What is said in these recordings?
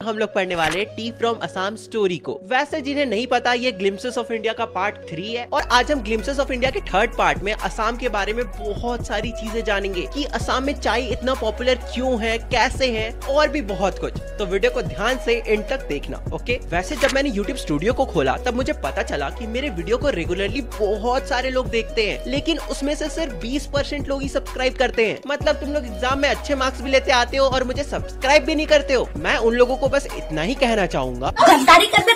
हम लोग पढ़ने वाले टी फ्रॉम असम स्टोरी को। वैसे जिन्हें नहीं पता, ये ग्लिम्पसेस ऑफ इंडिया का पार्ट 3 है और आज हम ग्लिम्पसेस ऑफ इंडिया के 3rd पार्ट में असम के बारे में बहुत सारी चीजें जानेंगे कि असम में चाय इतना पॉपुलर क्यों है, कैसे है और भी बहुत कुछ। तो वीडियो को ध्यान से एंड तक देखना, ओके। वैसे जब मैंने YouTube स्टूडियो को खोला तब मुझे पता चला कि मेरे वीडियो को रेगुलरली बहुत सारे लोग देखते हैं, लेकिन उसमें से सिर्फ 20% लोग ही सब्सक्राइब करते हैं। मतलब तुम लोग एग्जाम में अच्छे मार्क्स भी लेते आते हो और मुझे सब्सक्राइब भी नहीं करते हो। मैं उन लोगों को बस इतना ही कहना चाहूंगा।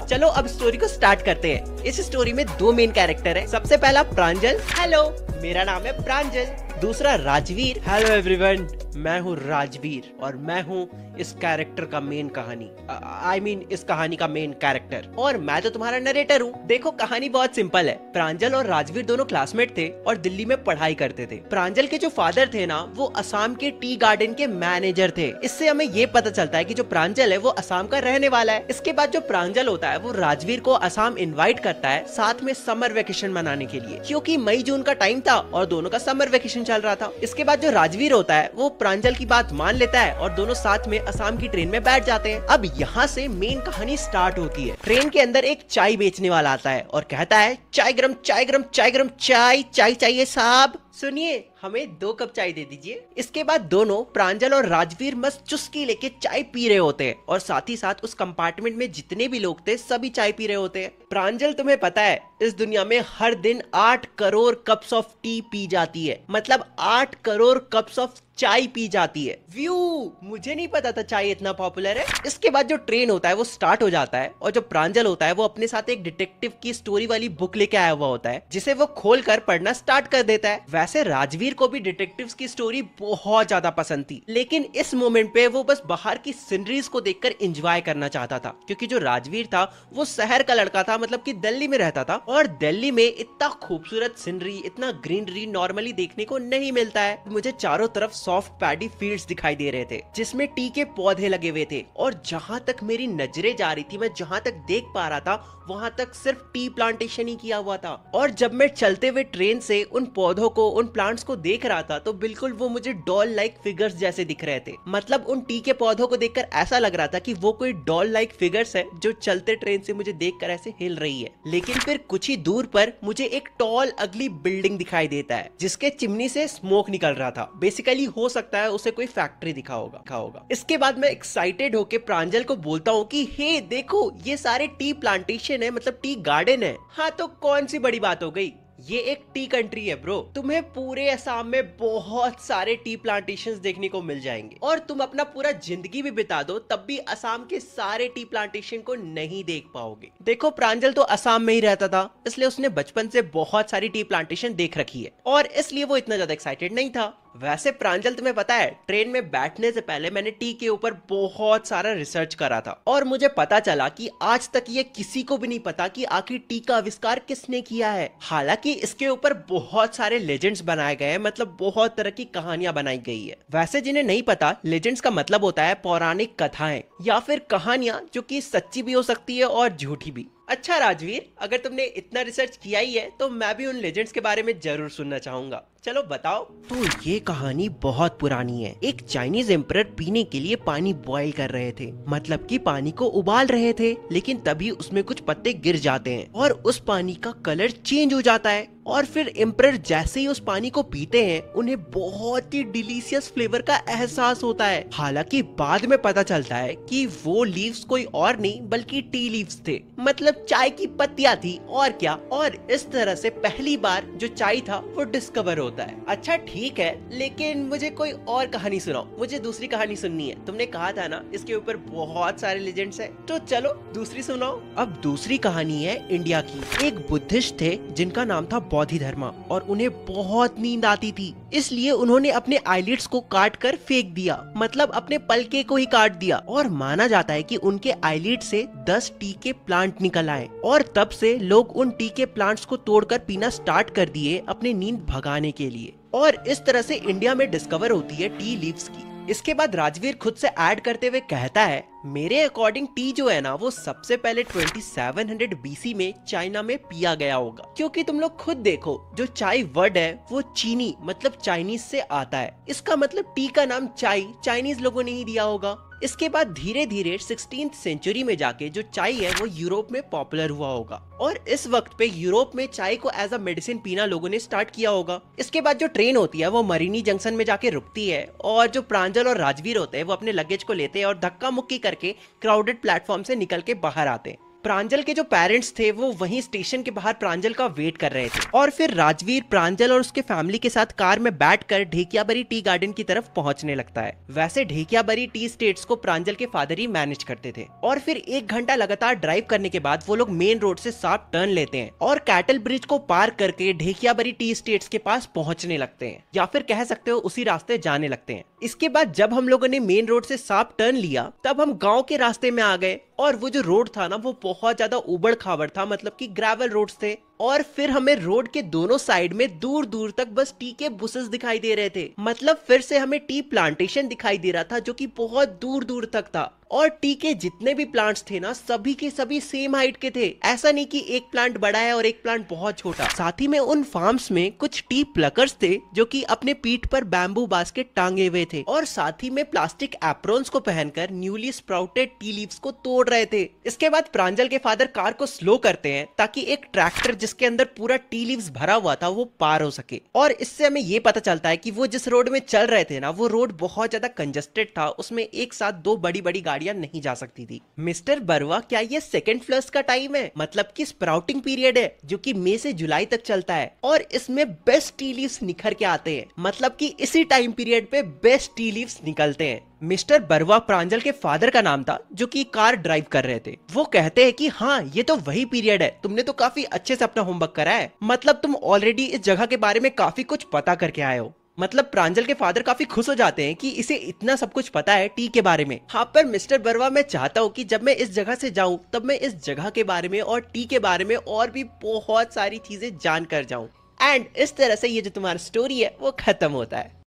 चलो अब स्टोरी को स्टार्ट करते हैं। इस स्टोरी में 2 मेन कैरेक्टर है। सबसे पहला प्रांजल, हेलो मेरा नाम है प्रांजल। दूसरा राजवीर, हेलो एवरीवन मैं हूँ राजवीर और मैं हूँ इस कैरेक्टर का मेन कहानी, इस कहानी का मेन कैरेक्टर, और मैं तो तुम्हारा नरेटर हूँ। देखो कहानी बहुत सिंपल है। प्रांजल और राजवीर दोनों क्लासमेट थे और दिल्ली में पढ़ाई करते थे। प्रांजल के जो फादर थे ना, वो असम के टी गार्डन के मैनेजर थे। इससे हमें ये पता चलता है कि जो प्रांजल है वो असम का रहने वाला है। इसके बाद जो प्रांजल होता है वो राजवीर को असम इन्वाइट करता है साथ में समर वेकेशन मनाने के लिए, क्योंकि मई जून का टाइम था और दोनों का समर वेकेशन चल रहा था। इसके बाद जो राजवीर होता है वो प्रांजल की बात मान लेता है और दोनों साथ में असम की ट्रेन में बैठ जाते हैं। अब यहाँ से मेन कहानी स्टार्ट होती है। ट्रेन के अंदर एक चाय बेचने वाला आता है और कहता है चाय गरम चाय गरम चाय गरम चाय चाय चाहिए साहब, सुनिए हमें 2 कप चाय दे दीजिए। इसके बाद दोनों प्रांजल और राजवीर मस्त चुस्की लेके चाय पी रहे होते हैं और साथ ही साथ उस कंपार्टमेंट में जितने भी लोग थे सभी चाय पी रहे होते हैं। प्रांजल तुम्हें पता है इस दुनिया में हर दिन 8 crore cups of T P जाती है, मतलब 8 करोड़ कप्स ऑफ चाय पी जाती है। व्यू, मुझे नहीं पता था चाय इतना पॉपुलर है। इसके बाद जो ट्रेन होता है वो स्टार्ट हो जाता है और जो प्रांजल होता है वो अपने साथ एक डिटेक्टिव की स्टोरी वाली बुक लेके आया हुआ होता है, जिसे वो खोलकर पढ़ना स्टार्ट कर देता है। वैसे राजवीर को भी डिटेक्टिव्स की स्टोरी बहुत ज्यादा पसंद थी, लेकिन इस मोमेंट पे वो बस बाहर की सीनरीज को देखकर एंजॉय करना चाहता था, क्योंकि जो राजवीर था वो शहर का लड़का था, मतलब कि दिल्ली में रहता था और दिल्ली में इतना खूबसूरत सीनरी, इतना ग्रीनरी नॉर्मली देखने को नहीं मिलता है। मुझे चारों तरफ सॉफ्ट पैडी फील्ड्स दिखाई दे रहे थे जिसमें टी के पौधे लगे हुए थे और जहां तक मेरी नजरें जा रही थी, मैं जहां तक देख पा रहा था वहां तक सिर्फ टी प्लांटेशन ही किया हुआ था। और जब मैं चलते हुए ट्रेन से उन पौधों को, उन प्लांट्स को देख रहा था तो बिल्कुल वो मुझे डॉल लाइक फिगर्स जैसे दिख रहे थे। मतलब उन टी के पौधों को देखकर ऐसा लग रहा था कि वो कोई डॉल लाइक फिगर्स है जो चलते ट्रेन से मुझे देखकर ऐसे हिल रही है। लेकिन फिर कुछ ही दूर पर मुझे एक टॉल अगली बिल्डिंग दिखाई देता है जिसके चिमनी से स्मोक निकल रहा था। बेसिकली हो सकता है उसे कोई फैक्ट्री दिखा होगा। इसके बाद मैं एक्साइटेड होके प्रांजल को बोलता हूँ कि हे देखो ये सारे टी प्लांटेशन है, मतलब टी गार्डन है। हाँ तो कौन सी बड़ी बात हो गई, ये एक टी कंट्री है ब्रो। तुम्हें पूरे असम में बहुत सारे टी प्लांटेशंस देखने को मिल जाएंगे और तुम अपना पूरा जिंदगी भी बिता दो तब भी असम के सारे टी प्लांटेशन को नहीं देख पाओगे। देखो प्रांजल तो असम में ही रहता था, इसलिए उसने बचपन से बहुत सारी टी प्लांटेशन देख रखी है और इसलिए वो इतना ज्यादा एक्साइटेड नहीं था। वैसे प्रांजल तुम्हें पता है ट्रेन में बैठने से पहले मैंने टी के ऊपर बहुत सारा रिसर्च करा था और मुझे पता चला कि आज तक ये किसी को भी नहीं पता कि आखिर टी का आविष्कार किसने किया है। हालांकि इसके ऊपर बहुत सारे लेजेंड्स बनाए गए हैं, मतलब बहुत तरह की कहानियां बनाई गई है। वैसे जिन्हें नहीं पता, लेजेंड्स का मतलब होता है पौराणिक कथाएं या फिर कहानियां जो कि सच्ची भी हो सकती है और झूठी भी। अच्छा राजवीर, अगर तुमने इतना रिसर्च किया ही है तो मैं भी उन लेजेंड्स के बारे में जरूर सुनना चाहूंगा, चलो बताओ। तो ये कहानी बहुत पुरानी है। एक चाइनीज एम्परर पीने के लिए पानी बॉईल कर रहे थे, मतलब कि पानी को उबाल रहे थे, लेकिन तभी उसमें कुछ पत्ते गिर जाते हैं और उस पानी का कलर चेंज हो जाता है और फिर एम्परर जैसे ही उस पानी को पीते हैं उन्हें बहुत ही डिलीशियस फ्लेवर का एहसास होता है। हालांकि बाद में पता चलता है कि वो लीव्स कोई और नहीं बल्कि टी लीव्स थे, मतलब चाय की पत्तियां थी और क्या। और इस तरह से पहली बार जो चाय था वो डिस्कवर होता है। अच्छा ठीक है, लेकिन मुझे कोई और कहानी सुनाओ, मुझे दूसरी कहानी सुननी है। तुमने कहा था ना इसके ऊपर बहुत सारे लेजेंड्स हैं, तो चलो दूसरी सुनाओ। अब दूसरी कहानी है इंडिया की। एक बुद्धिस्ट थे जिनका नाम था बोधिधर्मा और उन्हें बहुत नींद आती थी, इसलिए उन्होंने अपने आईलिड्स को काट कर फेंक दिया, मतलब अपने पलके को ही काट दिया। और माना जाता है कि उनके आईलिड से 10 टी के प्लांट निकल आए और तब से लोग उन टी के प्लांट्स को तोड़कर पीना स्टार्ट कर दिए अपनी नींद भगाने के लिए। और इस तरह से इंडिया में डिस्कवर होती है टी लीव्स की। इसके बाद राजवीर खुद से ऐड करते हुए कहता है मेरे अकॉर्डिंग टी जो है ना वो सबसे पहले 2700 बीसी में चाइना में पिया गया होगा, क्योंकि तुम लोग खुद देखो जो चाय वर्ड है वो चीनी मतलब चाइनीज से आता है। इसका मतलब टी का नाम चाय चाइनीज लोगों ने ही दिया होगा। इसके बाद धीरे धीरे 16th सेंचुरी में जाके जो चाय है वो यूरोप में पॉपुलर हुआ होगा और इस वक्त पे यूरोप में चाय को एज अ मेडिसिन पीना लोगों ने स्टार्ट किया होगा। इसके बाद जो ट्रेन होती है वो मरीनी जंक्शन में जाके रुकती है और जो प्रांजल और राजवीर होते हैं वो अपने लगेज को लेते हैं और धक्का मुक्की करके क्राउडेड प्लेटफॉर्म से निकल के बाहर आते हैं। प्रांजल के जो पेरेंट्स थे वो वहीं स्टेशन के बाहर प्रांजल का वेट कर रहे थे और फिर राजवीर प्रांजल और उसके फैमिली के साथ कार में बैठकर ढेकियाबरी टी गार्डन की तरफ पहुंचने लगता है। वैसे ढेकियाबरी टी स्टेट्स को प्रांजल के फादर ही मैनेज करते थे और फिर 1 घंटा लगातार ड्राइव करने के बाद वो लोग मेन रोड से शार्प टर्न लेते हैं और कैटल ब्रिज को पार करके ढेकियाबरी टी स्टेट्स के पास पहुंचने लगते हैं, या फिर कह सकते हो उसी रास्ते जाने लगते हैं। इसके बाद जब हम लोगों ने मेन रोड से शार्प टर्न लिया तब हम गांव के रास्ते में आ गए और वो जो रोड था ना वो बहुत ज्यादा उबड़ खाबड़ था, मतलब कि ग्रेवल रोड्स थे और फिर हमें रोड के दोनों साइड में दूर दूर तक बस टी के बुशेस दिखाई दे रहे थे। मतलब फिर से हमें टी प्लांटेशन दिखाई दे रहा था जो कि बहुत दूर दूर तक था और टी के जितने भी प्लांट्स थे ना सभी के सभी सेम हाइट के थे। ऐसा नहीं कि एक प्लांट बड़ा है और एक प्लांट बहुत छोटा। साथ ही में उन फार्म्स में कुछ टी प्लकर्स थे जो कि अपने पीठ पर बैम्बू बास्केट टांगे हुए थे और साथ ही में प्लास्टिक एप्रॉन्स को पहनकर न्यूली स्प्राउटेड टी लीव्स को तोड़ रहे थे। इसके बाद प्रांजल के फादर कार को स्लो करते हैं ताकि एक ट्रैक्टर जिसके अंदर पूरा टी लीव्स भरा हुआ था वो पार हो सके और इससे हमें ये पता चलता है कि वो जिस रोड में चल रहे थे ना वो रोड बहुत ज्यादा कंजस्टेड था, उसमें एक साथ 2 बड़ी बड़ी गाड़ियां नहीं जा सकती थी। मिस्टर बरवा, क्या ये सेकंड फ्लश का टाइम है? मतलब कि स्प्राउटिंग पीरियड है जो कि मई से जुलाई तक चलता है और इसमें बेस्ट टी लीव्स निखर के आते हैं, मतलब कि इसी टाइम पीरियड पे बेस्ट टी लीव्स निकलते हैं। मिस्टर बरवा प्रांजल के फादर का नाम था जो कि कार ड्राइव कर रहे थे। वो कहते हैं कि हाँ ये तो वही पीरियड है, तुमने तो काफी अच्छे से अपना होमवर्क करा है, मतलब तुम ऑलरेडी इस जगह के बारे में काफी कुछ पता करके आए हो। मतलब प्रांजल के फादर काफी खुश हो जाते हैं कि इसे इतना सब कुछ पता है टी के बारे में। हाँ पर मिस्टर बरवा, मैं चाहता हूँ कि जब मैं इस जगह से जाऊँ तब मैं इस जगह के बारे में और टी के बारे में और भी बहुत सारी चीजें जान कर जाऊँ। एंड इस तरह से ये जो तुम्हारा स्टोरी है वो खत्म होता है।